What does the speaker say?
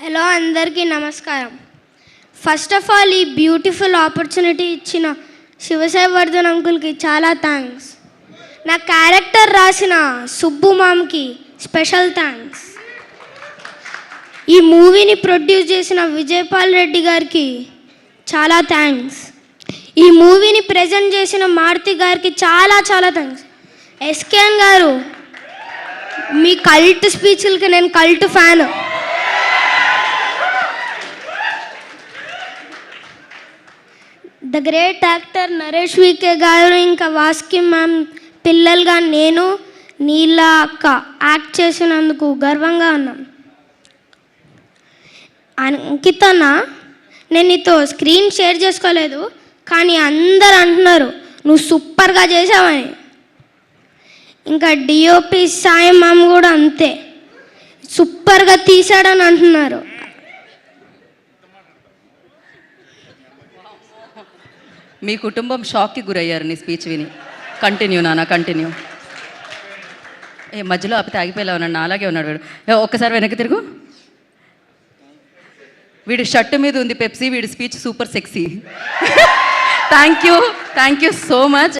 Hello అందరికీ నమస్కారం. First of all ఈ బ్యూటిఫుల్ ఆపర్చునిటీ ఇచ్చిన శివసాయివర్ధన్ అంకుల్కి చాలా థ్యాంక్స్. నా క్యారెక్టర్ రాసిన సుబ్బు మామ్కి స్పెషల్ థ్యాంక్స్. ఈ మూవీని ప్రొడ్యూస్ చేసిన విజయపాల్ రెడ్డి గారికి చాలా థ్యాంక్స్. ఈ మూవీని ప్రజెంట్ చేసిన మారుతి గారికి చాలా చాలా థ్యాంక్స్. ఎస్కేఎన్ గారు, మీ కల్ట్ స్పీచ్లకి నేను cult fan. The great actor Naresh VK గారు, ఇంకా వాస్కి మ్యామ్ పిల్లలుగా నేను నీళ్ళ అక్క యాక్ట్ చేసినందుకు గర్వంగా ఉన్నాను. అంకితన్న, నేను నీతో స్క్రీన్ షేర్ చేసుకోలేదు, కానీ అందరు అంటున్నారు నువ్వు సూపర్గా చేసావని. ఇంకా డిఓపి సాయి మ్యామ్ కూడా అంతే, సూపర్గా తీసాడని అంటున్నారు. మీ కుటుంబం షాక్కి గురయ్యారు నీ స్పీచ్ విని. కంటిన్యూ నాన్న, కంటిన్యూ. మధ్యలో ఆపితే ఆగిపోయేలా ఉన్నాడు, నా అలాగే ఉన్నాడు వీడు. ఒక్కసారి వెనక్కి తిరుగు. వీడి షర్టు మీద ఉంది పెప్సీ, వీడి speech super sexy. Thank you so much.